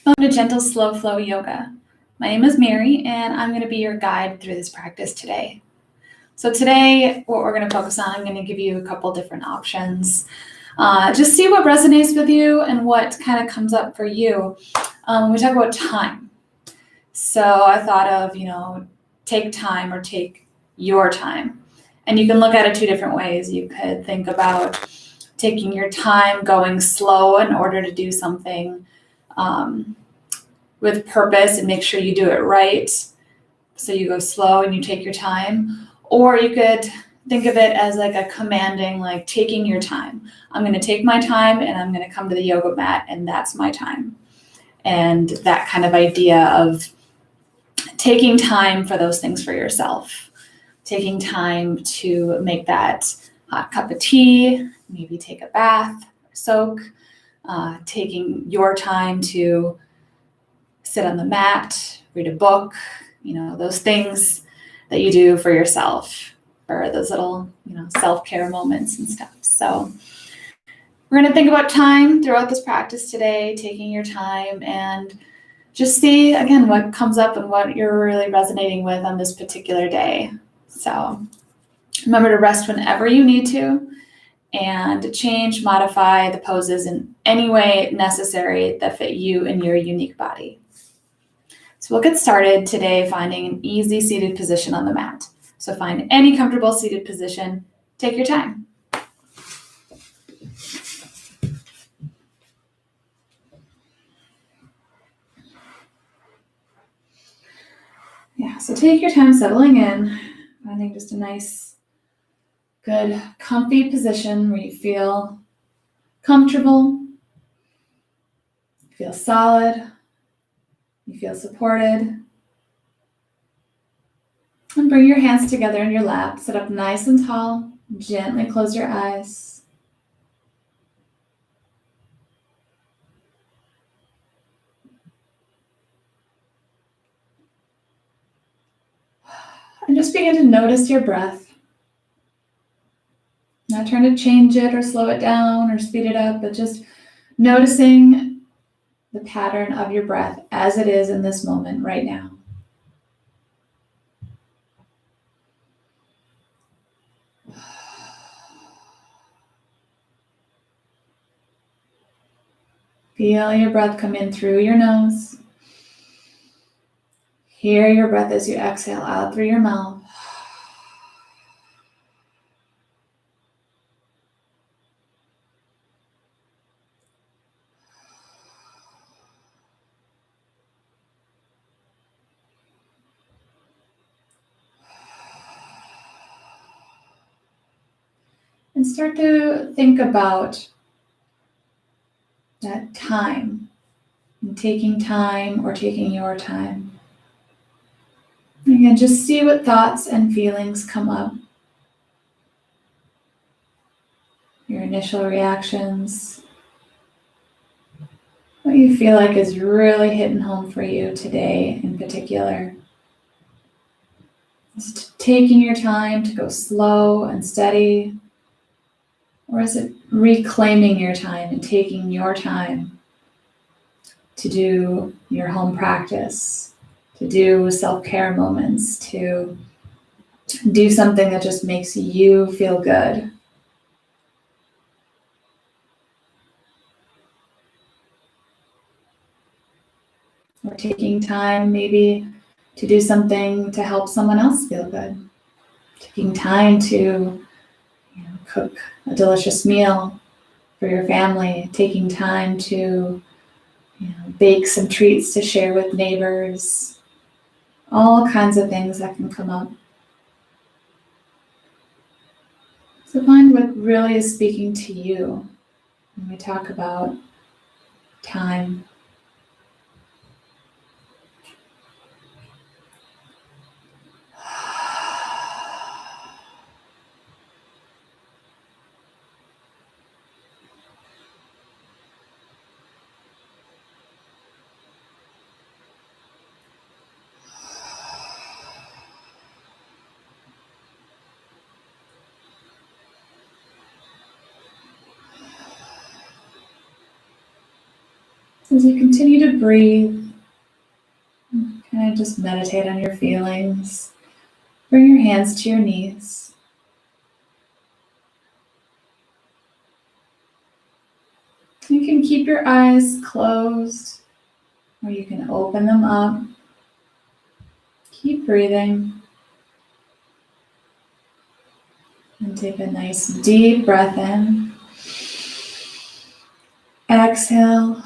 Welcome to Gentle Slow Flow Yoga. My name is Mary, and I'm going to be your guide through this practice today. So today, what we're going to focus on, I'm going to give you a couple different options. Just see what resonates with you and what kind of comes up for you. We talk about time. So I thought of, take time or take your time. And you can look at it two different ways. You could think about taking your time, going slow in order to do something with purpose and make sure you do it right. So you go slow and you take your time. Or you could think of it as like a commanding, like taking your time. I'm going to take my time and I'm going to come to the yoga mat and that's my time. And that kind of idea of taking time for those things for yourself. Taking time to make that hot cup of tea, maybe take a bath, soak. Taking your time to sit on the mat, read a book, those things that you do for yourself, for those little, self-care moments and stuff. So we're going to think about time throughout this practice today, taking your time, and just see, again, what comes up and what you're really resonating with on this particular day. So remember to rest whenever you need to, and change, modify the poses in any way necessary that fit you and your unique body. So we'll get started today finding an easy seated position on the mat. So find any comfortable seated position. Take your time. So take your time settling in, finding just a nice, good, comfy position where you feel comfortable, you feel solid, you feel supported. And bring your hands together in your lap. Sit up nice and tall. Gently close your eyes. And just begin to notice your breath. Not trying to change it or slow it down or speed it up, but just noticing the pattern of your breath as it is in this moment right now. Feel your breath come in through your nose. Hear your breath as you exhale out through your mouth. And start to think about that time, and taking time or taking your time. Again, just see what thoughts and feelings come up. Your initial reactions. What you feel like is really hitting home for you today in particular. Is it taking your time to go slow and steady? Or is it reclaiming your time and taking your time to do your home practice, to do self-care moments, to do something that just makes you feel good? Or taking time maybe to do something to help someone else feel good. Taking time to cook a delicious meal for your family. Taking time to bake some treats to share with neighbors. All kinds of things that can come up. So find what really is speaking to you when we talk about time. As you continue to breathe, kind of just meditate on your feelings. Bring your hands to your knees. You can keep your eyes closed, or you can open them up. Keep breathing. And take a nice deep breath in. Exhale.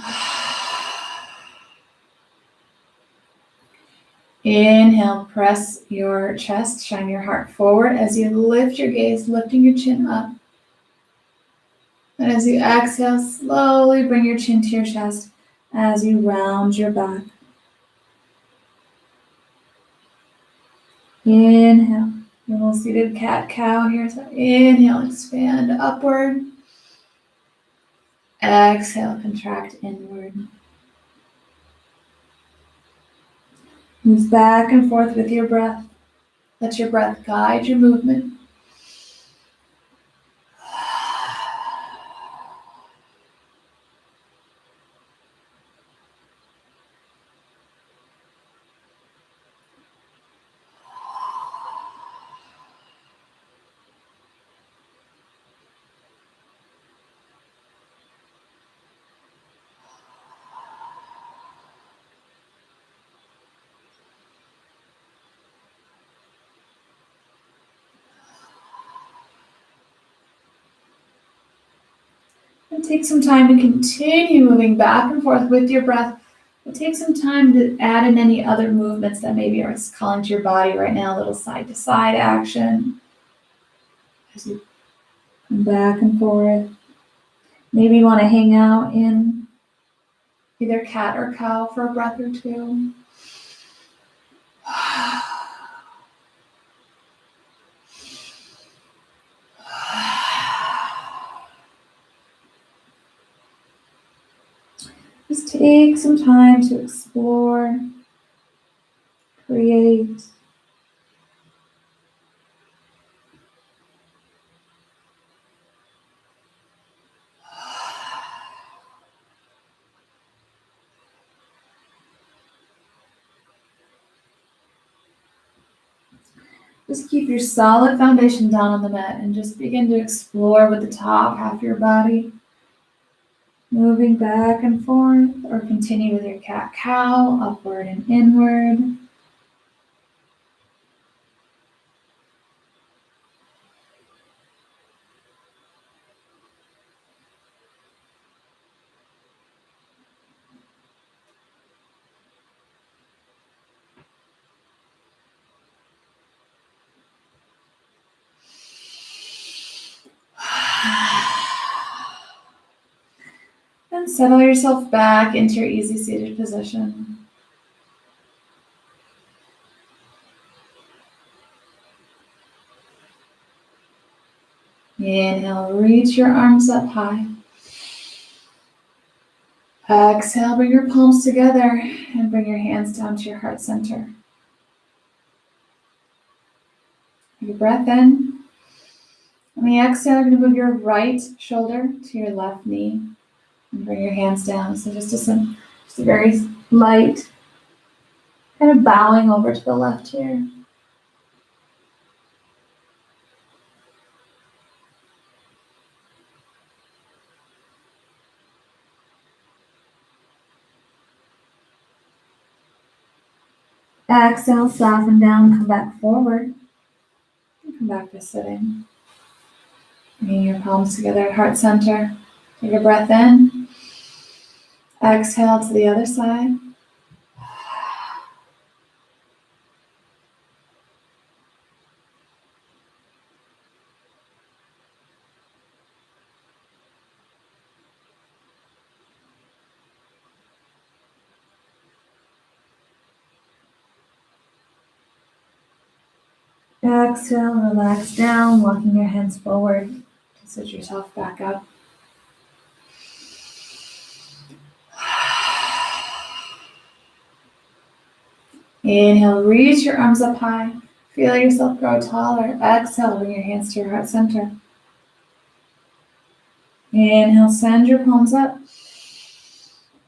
Inhale, press your chest, shine your heart forward as you lift your gaze, lifting your chin up. And as you exhale, slowly bring your chin to your chest as you round your back. Inhale, little seated cat-cow here. So inhale, expand upward. Exhale, contract inward. Move back and forth with your breath. Let your breath guide your movement. And take some time to continue moving back and forth with your breath. But take some time to add in any other movements that maybe are calling to your body right now, a little side to side action. As you come back and forth. Maybe you want to hang out in either cat or cow for a breath or two. Just take some time to explore, create. Just keep your solid foundation down on the mat and just begin to explore with the top half of your body. Moving back and forth, or continue with your cat-cow, upward and inward. And settle yourself back into your easy seated position. Inhale, reach your arms up high. Exhale, bring your palms together and bring your hands down to your heart center. Take a breath in. On the exhale, you're going to move your right shoulder to your left knee and bring your hands down. So just a very light, kind of bowing over to the left here. Exhale, soften down, come back forward. Come back to sitting. Bringing your palms together at heart center. Take a breath in. Exhale to the other side. Exhale, relax down, walking your hands forward to sit yourself back up. Inhale, reach your arms up high. Feel yourself grow taller. Exhale, bring your hands to your heart center. Inhale, send your palms up.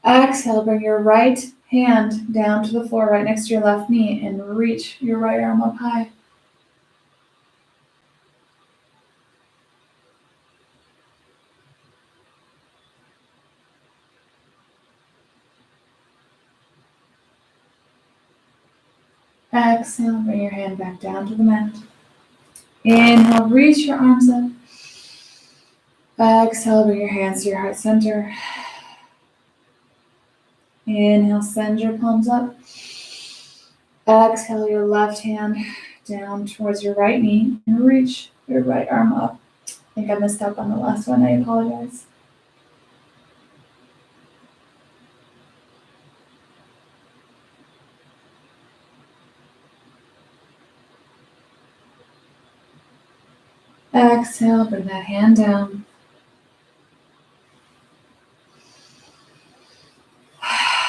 Exhale, bring your right hand down to the floor right next to your left knee and reach your right arm up high. Exhale, bring your hand back down to the mat. Inhale, reach your arms up. Exhale, bring your hands to your heart center. Inhale, send your palms up. Exhale, your left hand down towards your right knee and reach your right arm up. I think I messed up on the last one. I apologize. Exhale, bring that hand down.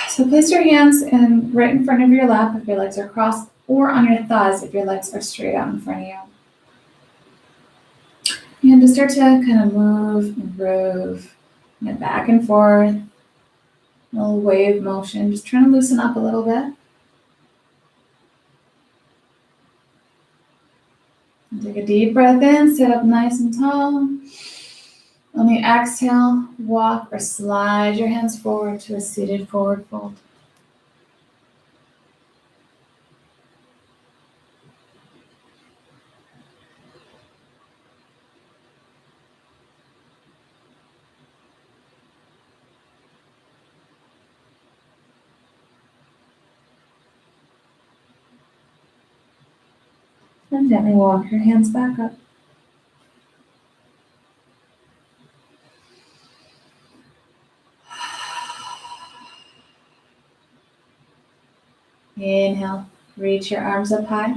So place your hands right in front of your lap if your legs are crossed, or on your thighs if your legs are straight out in front of you. And just start to kind of move and groove, and back and forth. A little wave motion, just trying to loosen up a little bit. And take a deep breath in, sit up nice and tall. On the exhale, walk or slide your hands forward to a seated forward fold. And gently walk your hands back up. Inhale, reach your arms up high.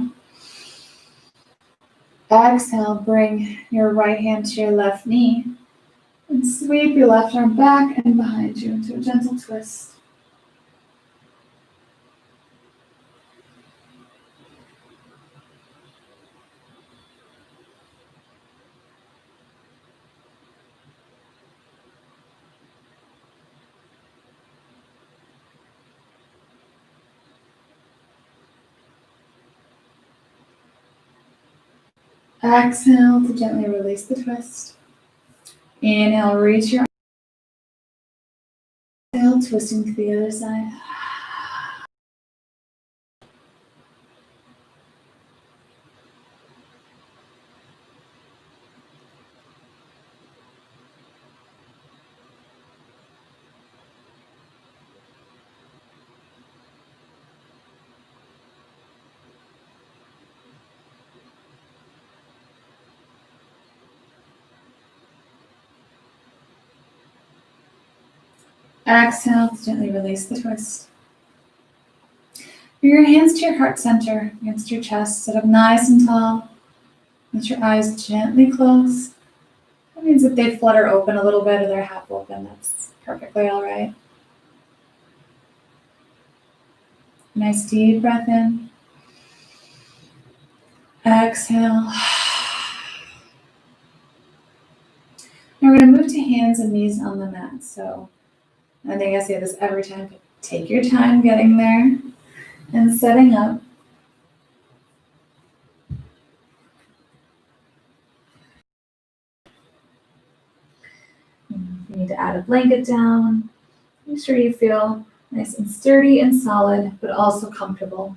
Exhale, bring your right hand to your left knee and sweep your left arm back and behind you into a gentle twist. Exhale to gently release the twist. Inhale, reach your exhale, twisting to the other side. Exhale to gently release the twist. Bring your hands to your heart center against your chest. Sit up nice and tall. Let your eyes gently close. That means if they flutter open a little bit or they're half open, that's perfectly all right. Nice deep breath in. Exhale. Now we're going to move to hands and knees on the mat. So I think I say this every time, but take your time getting there and setting up. You need to add a blanket down. Make sure you feel nice and sturdy and solid, but also comfortable.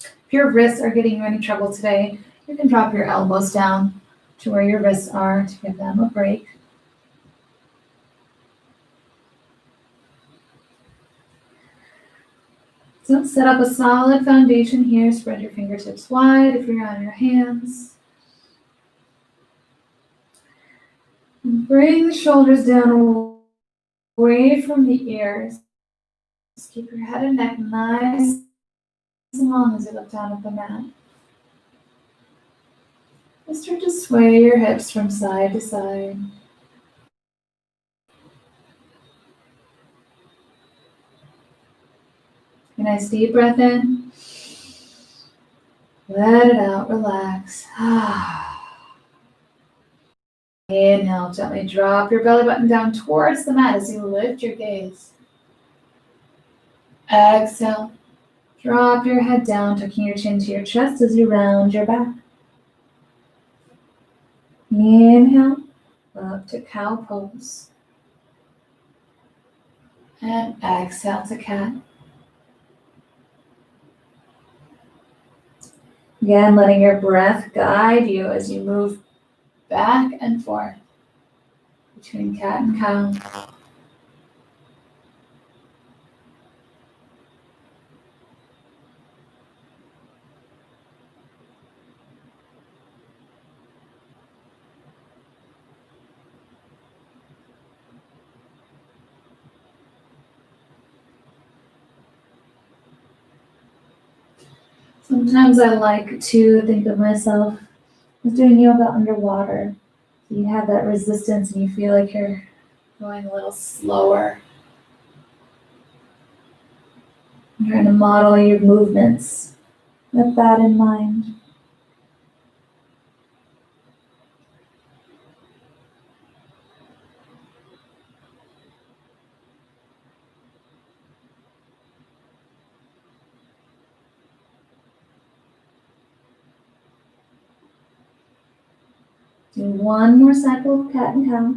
If your wrists are giving you any trouble today, you can drop your elbows down to where your wrists are to give them a break. So set up a solid foundation here. Spread your fingertips wide if you're on your hands. And bring the shoulders down away from the ears. Just keep your head and neck nice as long as you look down at the mat. Just start to sway your hips from side to side. A nice deep breath in. Let it out, relax. Inhale, gently drop your belly button down towards the mat as you lift your gaze. Exhale. Drop your head down, tucking your chin to your chest as you round your back. Inhale, up to cow pose. And exhale to cat. Again, letting your breath guide you as you move back and forth between cat and cow. Sometimes I like to think of myself as doing yoga underwater. So you have that resistance and you feel like you're going a little slower. I'm trying to model your movements with that in mind. Do one more cycle of cat and cow.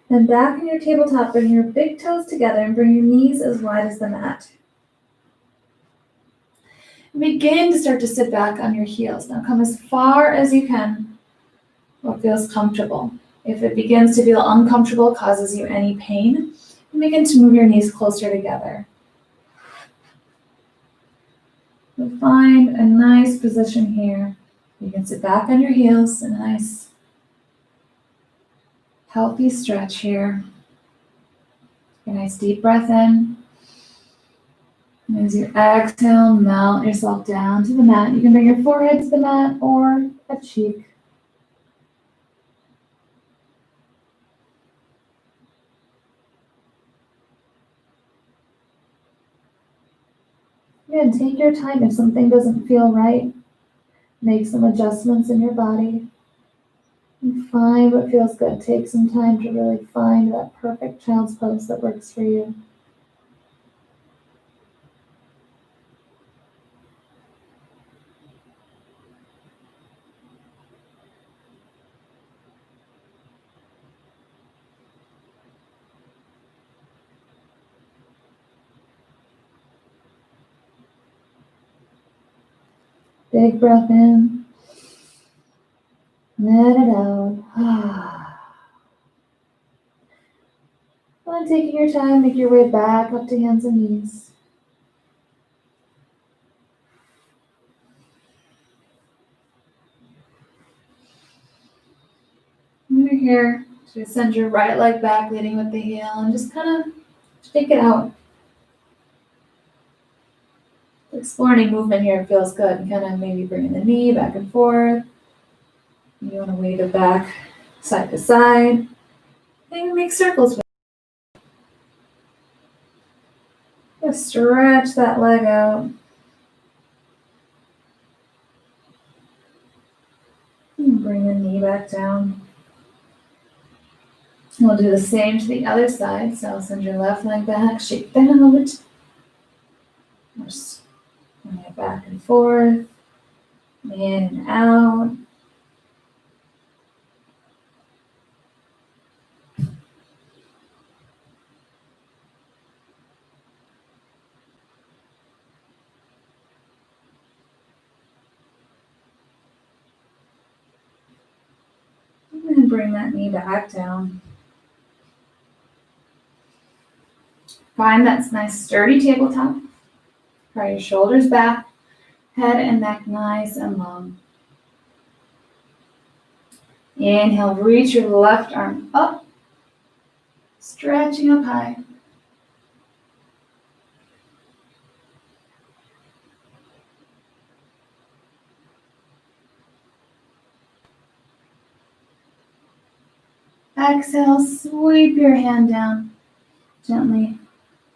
Then back in your tabletop, bring your big toes together and bring your knees as wide as the mat. Begin to start to sit back on your heels. Now come as far as you can, what feels comfortable. If it begins to feel uncomfortable, causes you any pain, begin to move your knees closer together. So find a nice position here. You can sit back on your heels, a nice healthy stretch here. A nice deep breath in. And as you exhale, melt yourself down to the mat. You can bring your forehead to the mat or a cheek. Again, take your time. If something doesn't feel right, make some adjustments in your body. And find what feels good. Take some time to really find that perfect child's pose that works for you. Big breath in. Let it out. And taking your time, make your way back up to hands and knees. And you're here to send your right leg back, leading with the heel, and just kind of shake it out. Explore any movement here feels good. Kind of maybe bringing the knee back and forth. You want to wave it back side to side. Maybe make circles with it. Just stretch that leg out. And bring the knee back down. We'll do the same to the other side. So send your left leg back, shake that out. Just bring it back and forth. In and out. And bring that knee back down. Find that nice sturdy tabletop. Draw your shoulders back, head and neck nice and long. Inhale, reach your left arm up, stretching up high. Exhale, sweep your hand down, gently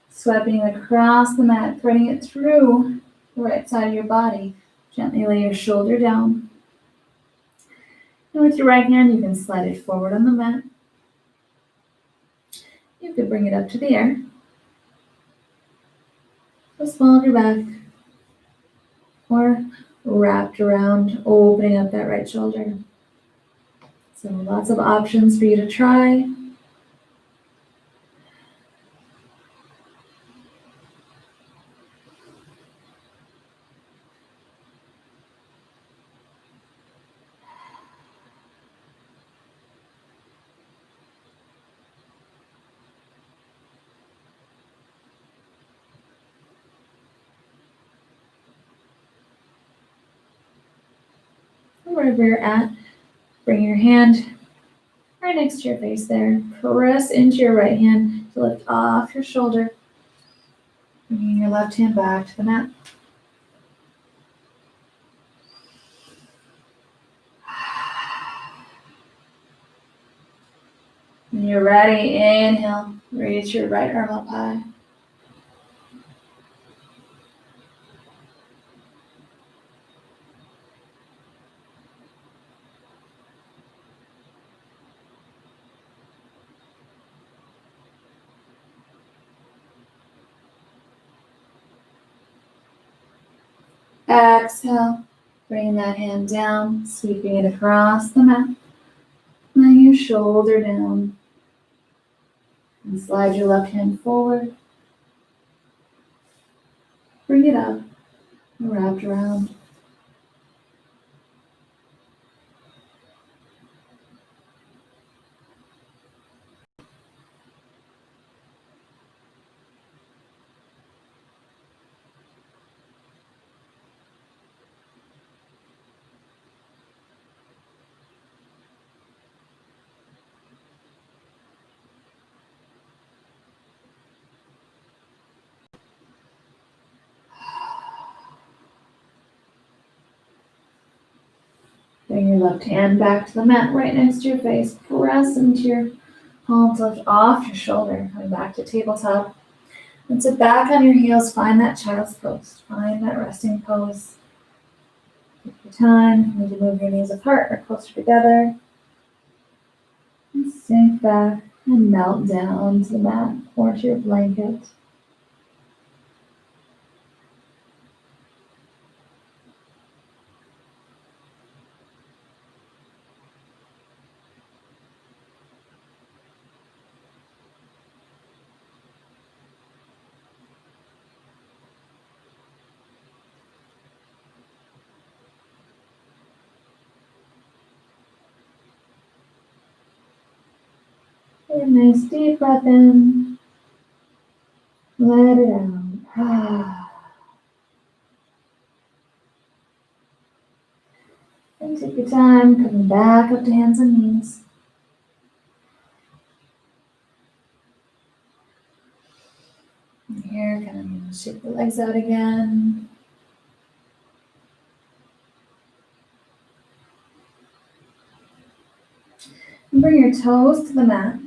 swiping across the mat, threading it through the right side of your body. Gently lay your shoulder down. And with your right hand, you can slide it forward on the mat. You could bring it up to the air. So small of your back. Or wrapped around, opening up that right shoulder. So lots of options for you to try. Wherever you're at, bring your hand right next to your face there. Press into your right hand to lift off your shoulder. Bringing your left hand back to the mat. When you're ready, inhale, reach your right arm up high. Exhale, bring that hand down, sweeping it across the mat. Lay your shoulder down. And slide your left hand forward. Bring it up, wrapped around. Bring your left hand back to the mat right next to your face. Press into your palms, lift off your shoulder. Coming back to tabletop. And sit back on your heels. Find that child's pose. Find that resting pose. Take your time. Maybe move your knees apart or closer together. And sink back and melt down to the mat or to your blanket. Take a nice deep breath in. Let it out. And take your time coming back up to hands and knees. And here, kind of shake the legs out again. And bring your toes to the mat.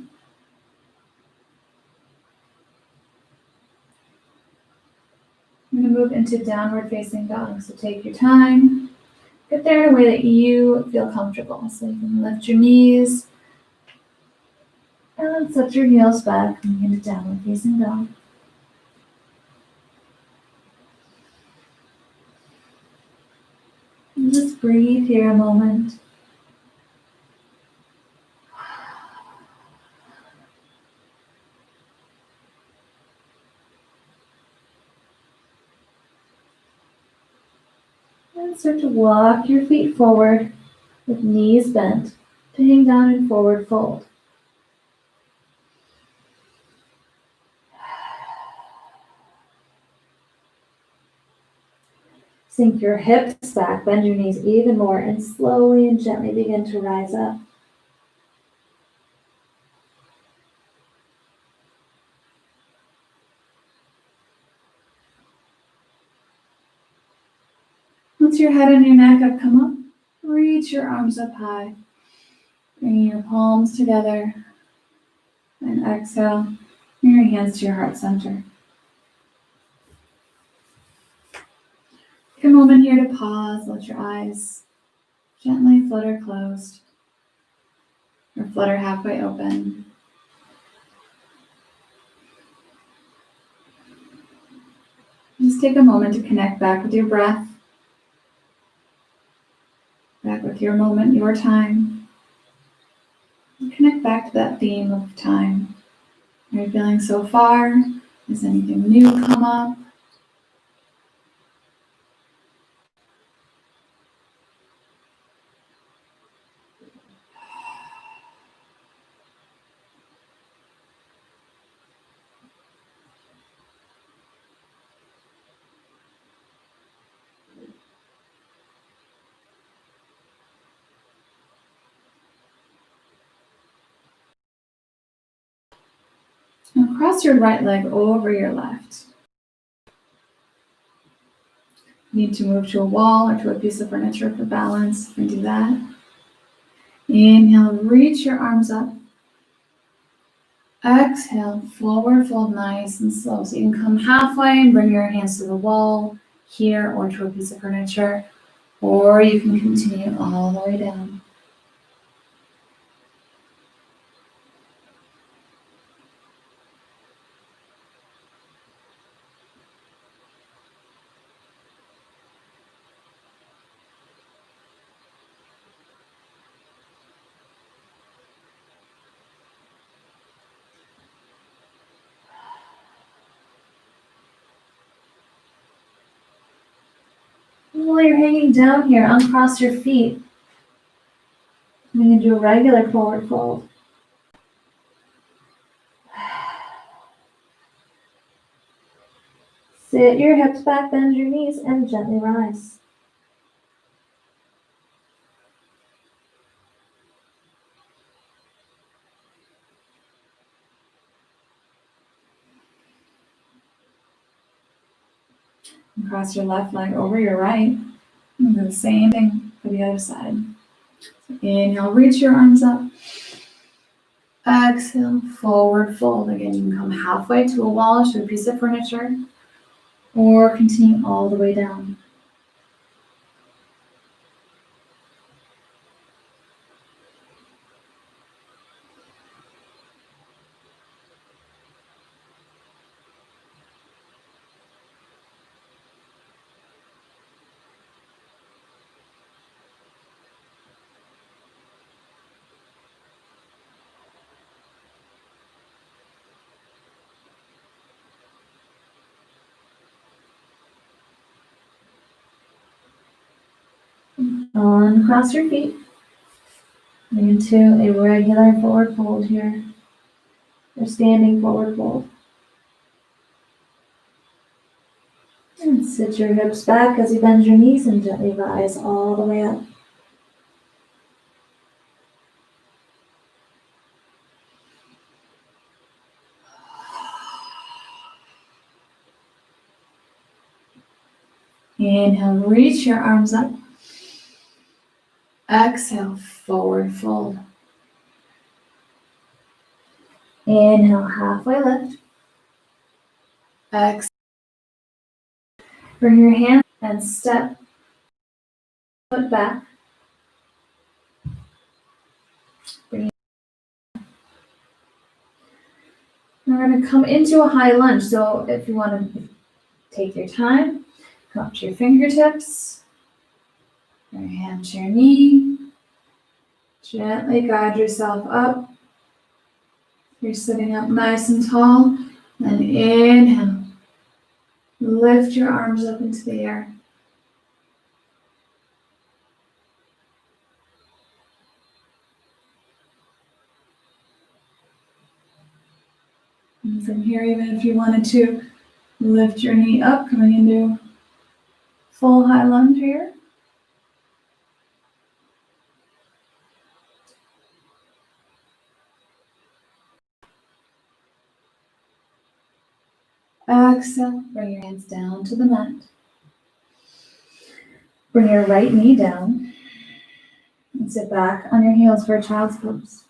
I'm going to move into downward facing dog. So take your time. Get there in a way that you feel comfortable. So you can lift your knees and set your heels back and into downward facing dog. And just breathe here a moment. And start to walk your feet forward with knees bent to hang down in forward fold. Sink your hips back, bend your knees even more, and slowly and gently begin to rise up. Once your head and your neck have come up, reach your arms up high. Bringing your palms together. And exhale, bring your hands to your heart center. Take a moment here to pause, let your eyes gently flutter closed. or flutter halfway open. Just take a moment to connect back with your breath, back with your moment, your time. And connect back to that theme of time. How are you feeling so far? Has anything new come up? Now cross your right leg over your left. Need to move to a wall or to a piece of furniture for balance, and do that. Inhale, reach your arms up. Exhale, forward fold nice and slow. So you can come halfway and bring your hands to the wall here or to a piece of furniture, or you can continue all the way down. While you're hanging down here, uncross your feet. I'm going to do a regular forward fold. Sit your hips back, bend your knees, and gently rise. And cross your left leg over your right. And do the same thing for the other side. So inhale, reach your arms up. Exhale, forward fold. Again, you can come halfway to a wall, to a piece of furniture, or continue all the way down. Uncross your feet into a regular forward fold here, or standing forward fold. And sit your hips back as you bend your knees and gently rise all the way up. Inhale, reach your arms up. Exhale, forward fold. Inhale, halfway lift. Exhale. Bring your hand and step foot back. Bring it. We're going to come into a high lunge. So if you want to take your time, come up to your fingertips. Bring your hand to your knee. Gently guide yourself up. You're sitting up nice and tall. And inhale. Lift your arms up into the air. And from here, even if you wanted to lift your knee up, coming into full high lunge here. Exhale, bring your hands down to the mat. Bring your right knee down and sit back on your heels for a child's pose.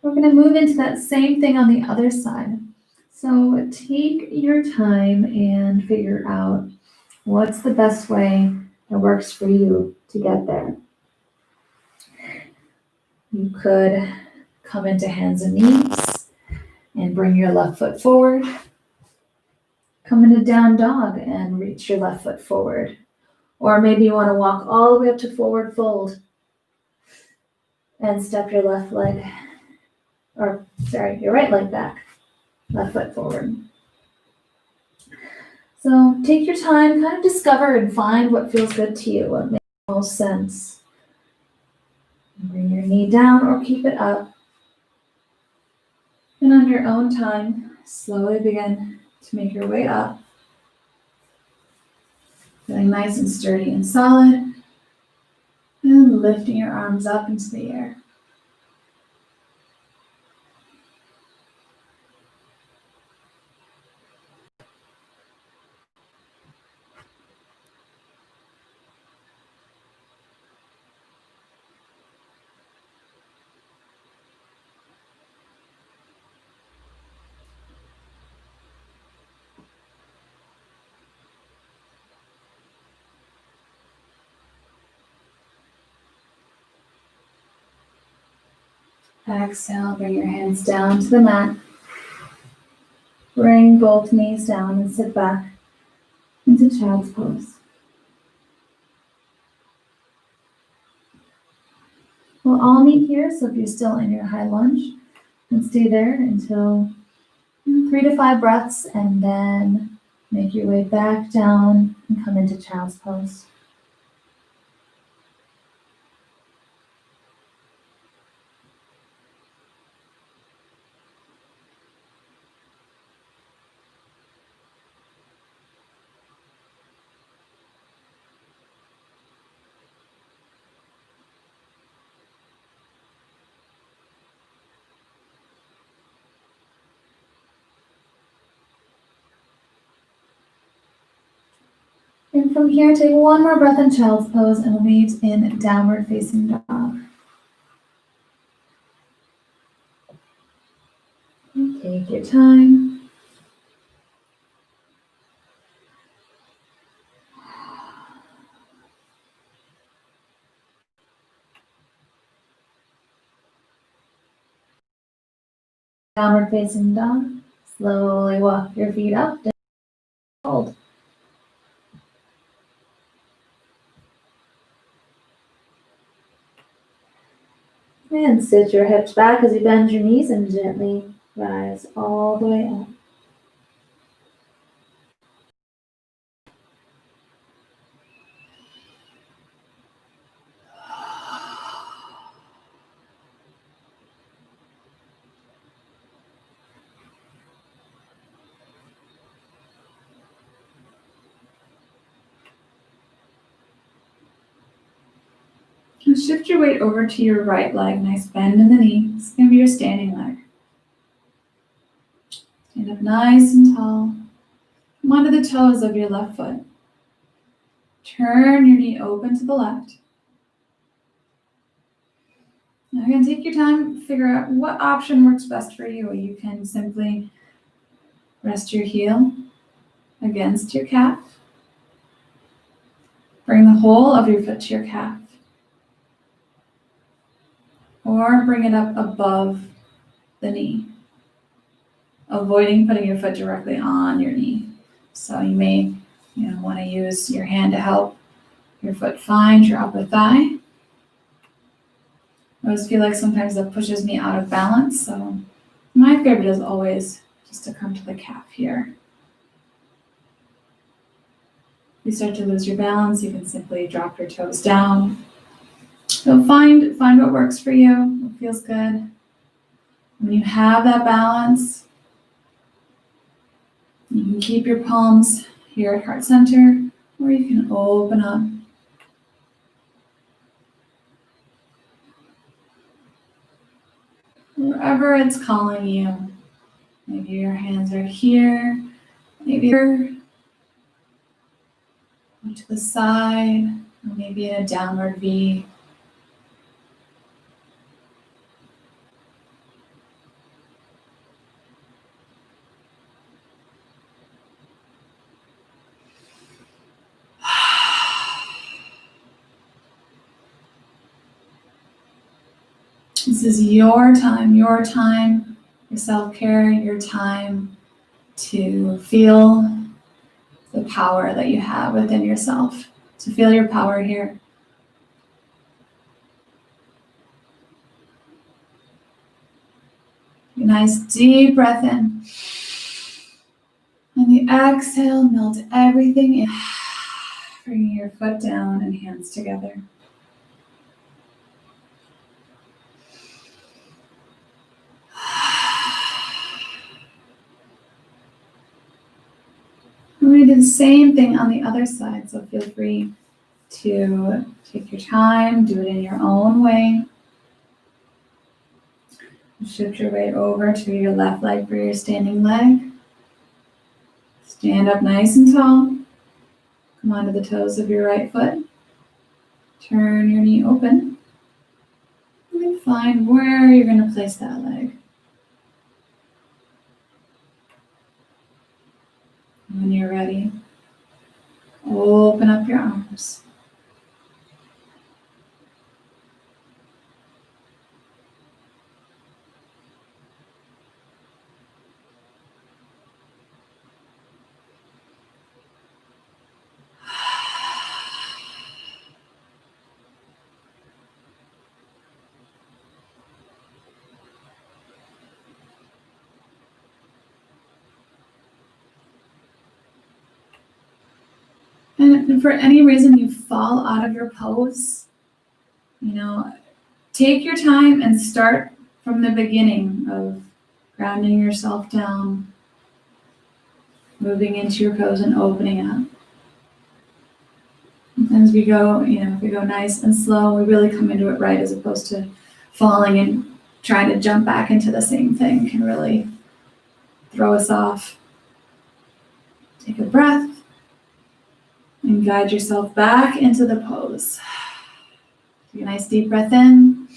We're going to move into that same thing on the other side. So take your time and figure out what's the best way that works for you to get there. You could come into hands and knees and bring your left foot forward. Come into down dog and reach your left foot forward. Or maybe you want to walk all the way up to forward fold and step your left leg, your right leg back, left foot forward. So take your time, kind of discover and find what feels good to you, what makes most sense. Bring your knee down or keep it up. And on your own time, slowly begin to make your way up. Feeling nice and sturdy and solid. And lifting your arms up into the air. Exhale, bring your hands down to the mat. Bring both knees down and sit back into child's pose. We'll all meet here, so if you're still in your high lunge, then stay there until 3 to 5 breaths, and then make your way back down and come into child's pose. And from here, take one more breath in child's pose and we'll meet in downward facing dog. Take your time. Downward facing dog. Slowly walk your feet up and hold. And sit your hips back as you bend your knees and gently rise all the way up. And shift your weight over to your right leg. Nice bend in the knee. It's going to be your standing leg. Stand up nice and tall. Come onto the toes of your left foot. Turn your knee open to the left. Now you're going to take your time, figure out what option works best for you. You can simply rest your heel against your calf. Bring the whole of your foot to your calf. Or bring it up above the knee, avoiding putting your foot directly on your knee. So you may want to use your hand to help your foot find your upper thigh. I always feel like sometimes that pushes me out of balance, so my favorite is always just to come to the calf here. If you start to lose your balance, you can simply drop your toes down. So find what works for you, what feels good. When you have that balance, you can keep your palms here at heart center, or you can open up. Wherever it's calling you. Maybe your hands are here, maybe you're to the side, or maybe in a downward V. This is your time, your self-care, your time to feel the power that you have within yourself, to feel your power here. A nice deep breath in. And the exhale, melt everything in. Bringing your foot down and hands together. We're going to do the same thing on the other side, so feel free to take your time, do it in your own way. Shift your weight over to your left leg for your standing leg. Stand up nice and tall. Come onto the toes of your right foot. Turn your knee open. And then find where you're going to place that leg. When you're ready, open up your arms. And if for any reason you fall out of your pose, take your time and start from the beginning of grounding yourself down, moving into your pose and opening up. Sometimes we go, if we go nice and slow, we really come into it right, as opposed to falling and trying to jump back into the same thing can really throw us off. Take a breath and guide yourself back into the pose. Take a nice deep breath in.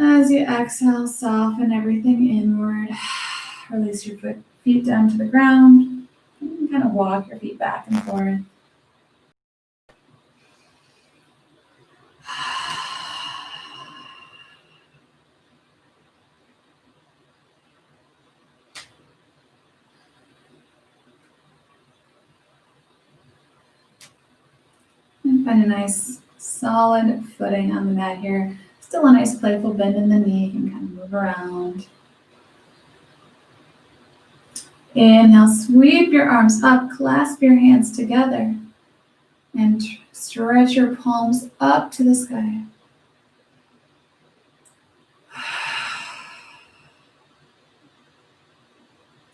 As you exhale, soften everything inward. Release your feet down to the ground. And kind of walk your feet back and forth. And find a nice solid footing on the mat here. Still a nice playful bend in the knee. You can kind of move around. Inhale, sweep your arms up, clasp your hands together, and stretch your palms up to the sky.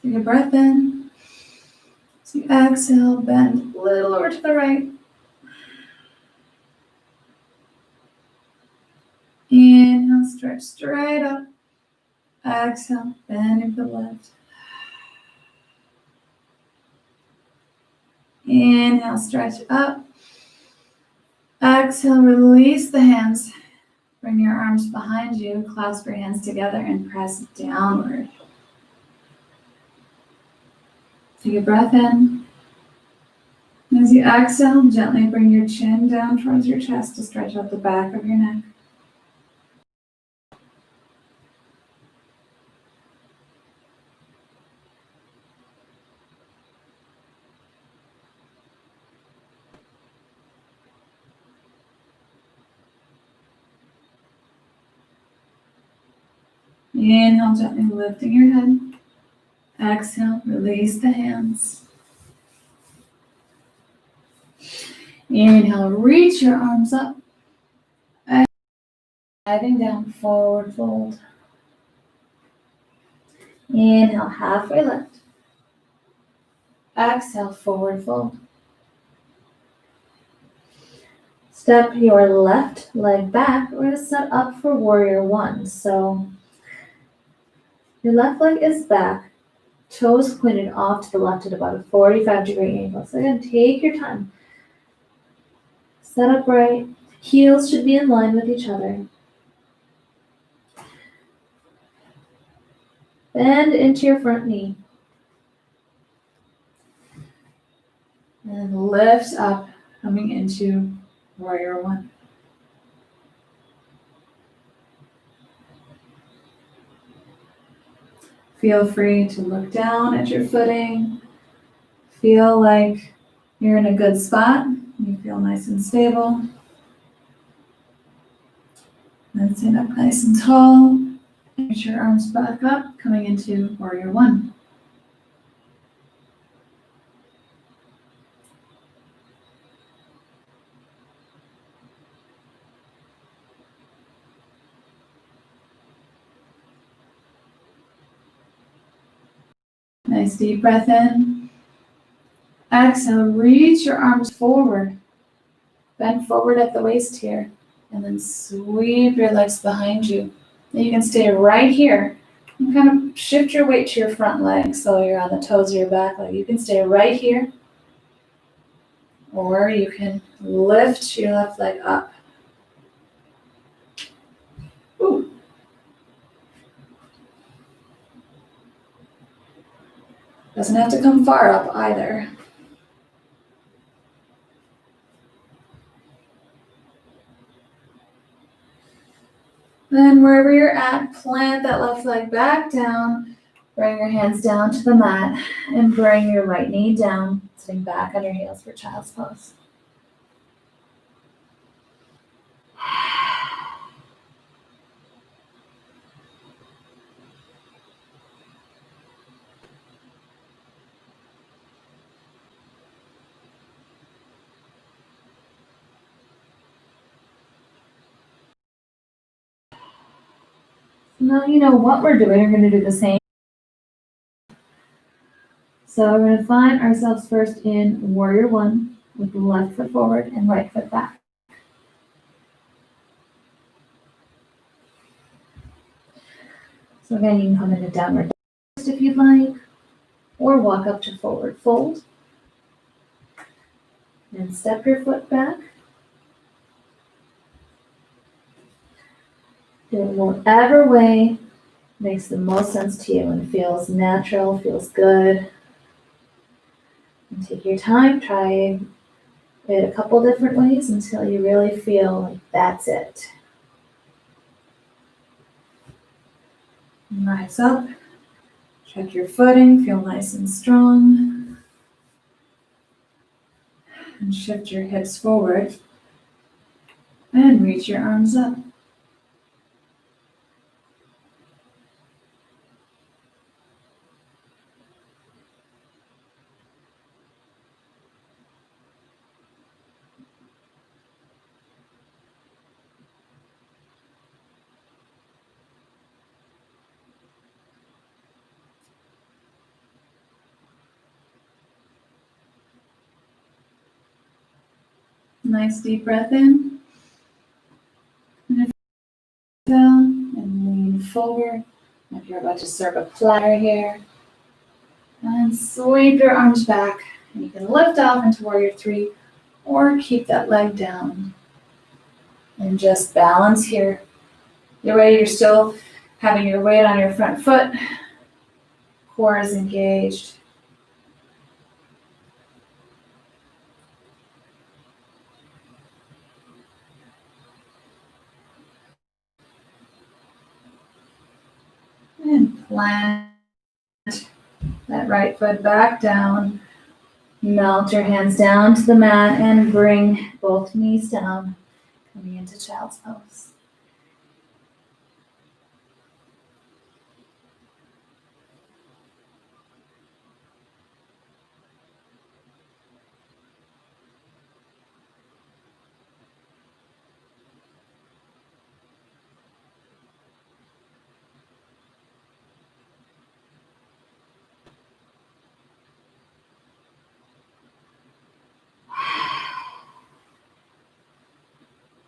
Take a breath in. As you exhale, bend a little over to the right. Inhale, stretch straight up. Exhale, bending to the left. Inhale, stretch up. Exhale, release the hands. Bring your arms behind you, clasp your hands together, and press downward. Take a breath in. As you exhale, gently bring your chin down towards your chest to stretch out the back of your neck. Inhale, gently lifting your head. Exhale, release the hands. Inhale, reach your arms up. Diving down, forward fold. Inhale, halfway lift. Exhale, forward fold. Step your left leg back. We're going to set up for warrior one. So your left leg is back, toes pointed off to the left at about a 45-degree angle. So again, take your time. Set up right. Heels should be in line with each other. Bend into your front knee. And lift up, coming into warrior one. Feel free to look down at your footing. Feel like you're in a good spot. You feel nice and stable. Then stand up nice and tall. Reach your arms back up, coming into Warrior One. Nice deep breath in. Exhale, reach your arms forward. Bend forward at the waist here. And then sweep your legs behind you. And you can stay right here. And kind of shift your weight to your front leg so you're on the toes of your back leg. You can stay right here. Or you can lift your left leg up. Ooh. Doesn't have to come far up either. Then wherever you're at, plant that left leg back down. Bring your hands down to the mat and bring your right knee down, sitting back on your heels for child's pose. Now you know what we're doing. We're going to do the same. So we're going to find ourselves first in Warrior One with the left foot forward and right foot back. So again, you can come into downward dog if you'd like, or walk up to forward fold. And step your foot back. Do it whatever way makes the most sense to you and feels natural, feels good. And take your time, try it a couple different ways until you really feel like that's it. Rise up, check your footing, feel nice and strong. And shift your hips forward and reach your arms up. Nice deep breath in. And down and lean forward. If you're about to serve a platter here. And sweep your arms back. And you can lift off into Warrior Three or keep that leg down. And just balance here. Your way, you're still having your weight on your front foot. Core is engaged. And plant that right foot back down. Melt your hands down to the mat and bring both knees down, coming into child's pose.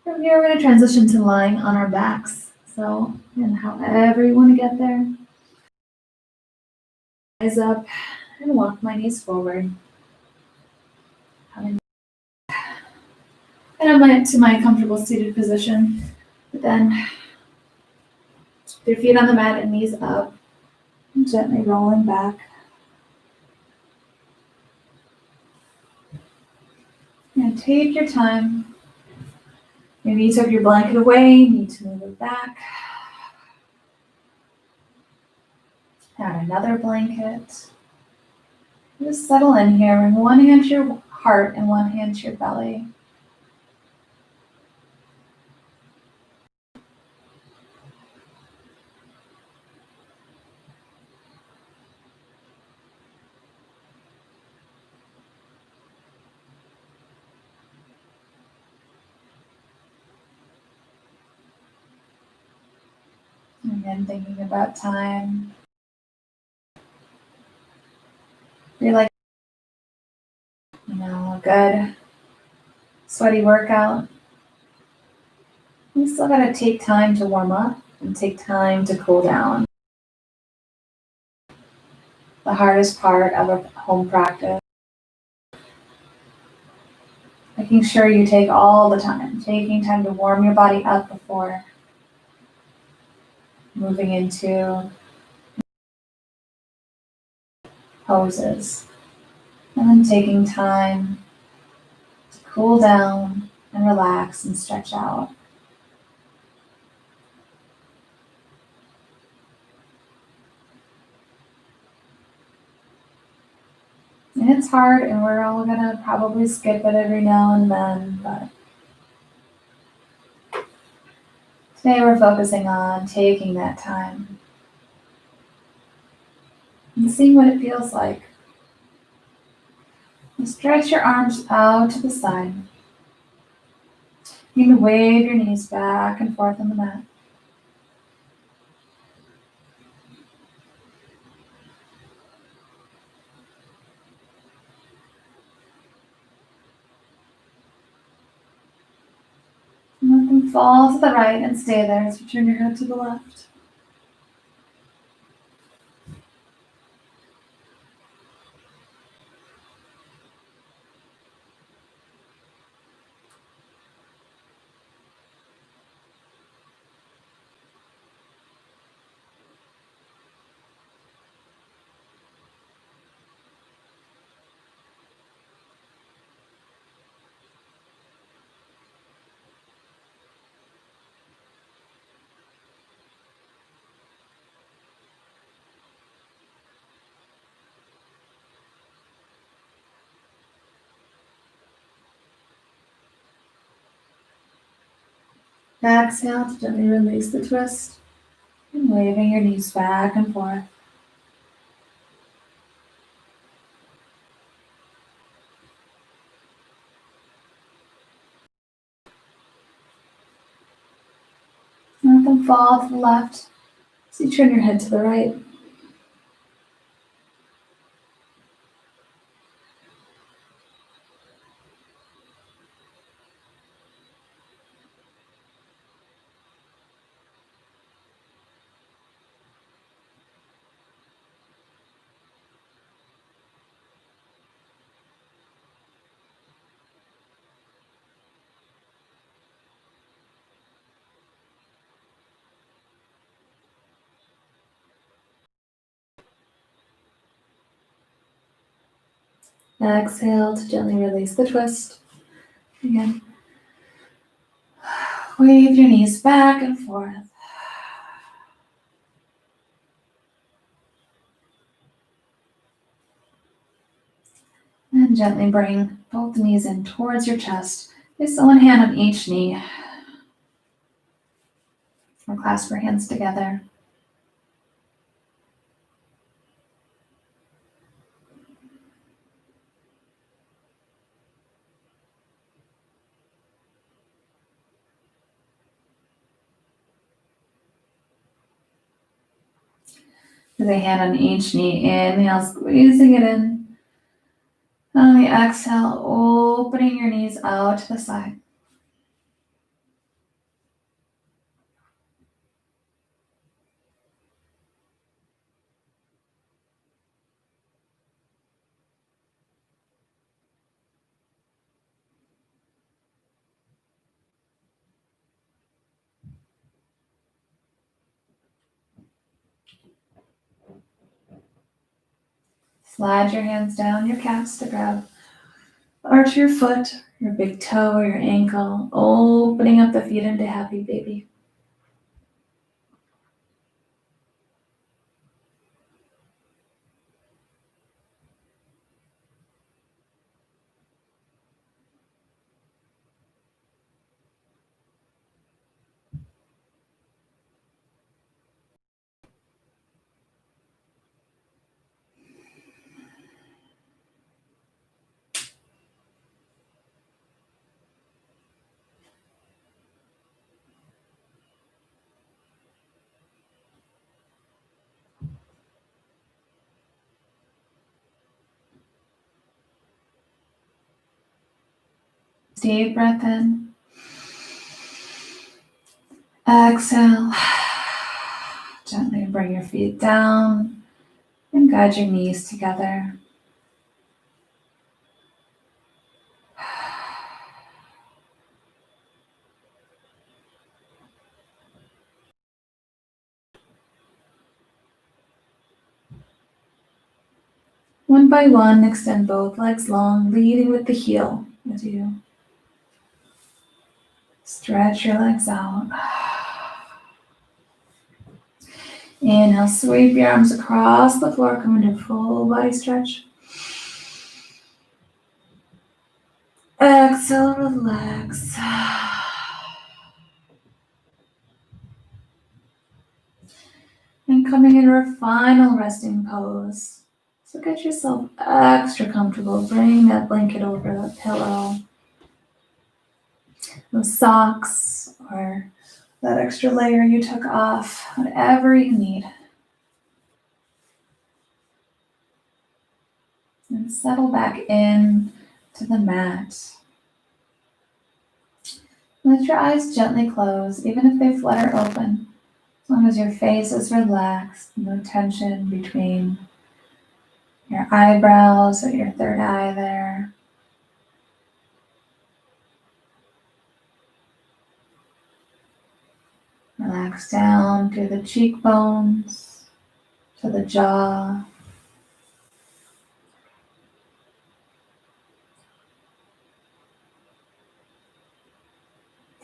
From here, we're going to transition to lying on our backs. So, and however you want to get there. Rise up and walk my knees forward. And I'm to my comfortable seated position. But then, with your feet on the mat and knees up, and gently rolling back. And take your time. Maybe you took your blanket away, need to move it back. Add another blanket. Just settle in here. Bring one hand to your heart and one hand to your belly. Again, thinking about time. You're like, a good sweaty workout. You still gotta take time to warm up and take time to cool down. The hardest part of a home practice. Making sure you take all the time, taking time to warm your body up before moving into poses. And then taking time to cool down and relax and stretch out. And it's hard, and we're all gonna probably skip it every now and then, but today we're focusing on taking that time and seeing what it feels like. And stretch your arms out to the side. You can wave your knees back and forth on the mat. And let them fall to the right and stay there as you turn your head to the left. Exhale to gently release the twist and waving your knees back and forth. Let them fall to the left as you turn your head to the right. Exhale to gently release the twist. Again. Wave your knees back and forth. And gently bring both knees in towards your chest. Place one hand on each knee. Or clasp your hands together. With a hand on each knee, inhale, squeezing it in. On the exhale, opening your knees out to the side. Slide your hands down your calves to grab the arch of your foot, your big toe, or your ankle, opening up the feet into happy baby. Deep breath in. Exhale. Gently bring your feet down and guide your knees together. One by one, extend both legs long, leading with the heel as you stretch your legs out. Inhale, sweep your arms across the floor, come into full body stretch. Exhale, relax. And coming into our final resting pose. So get yourself extra comfortable. Bring that blanket over the pillow. Those socks or that extra layer you took off, whatever you need. And settle back in to the mat. Let your eyes gently close, even if they flutter open. As long as your face is relaxed, no tension between your eyebrows or your third eye there. Relax down through the cheekbones, to the jaw.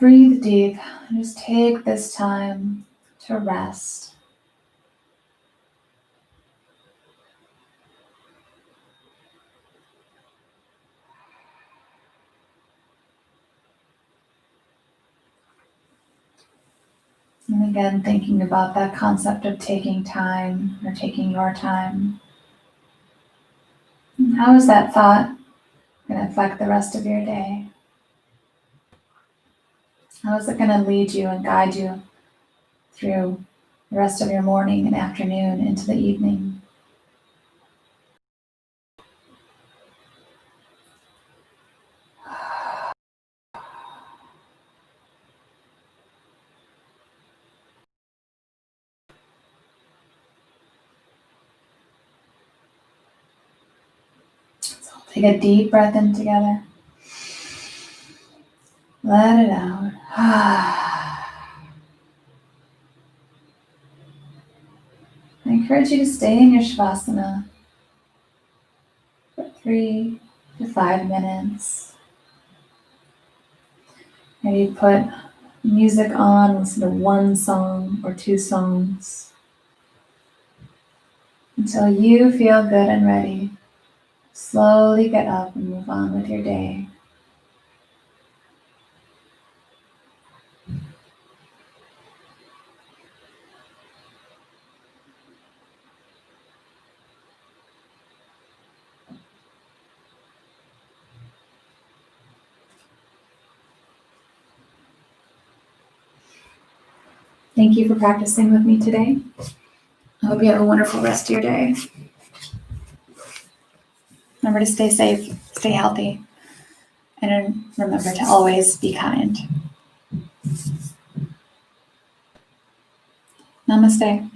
Breathe deep and just take this time to rest. And again, thinking about that concept of taking time or taking your time. And how is that thought going to affect the rest of your day? How is it going to lead you and guide you through the rest of your morning and afternoon into the evening? So take a deep breath in together. Let it out. I encourage you to stay in your Shavasana for 3 to 5 minutes. Maybe put music on, listen to one song or 2 songs until you feel good and ready. Slowly get up and move on with your day. Thank you for practicing with me today. I hope you have a wonderful rest of your day. Remember to stay safe, stay healthy, and remember to always be kind. Namaste.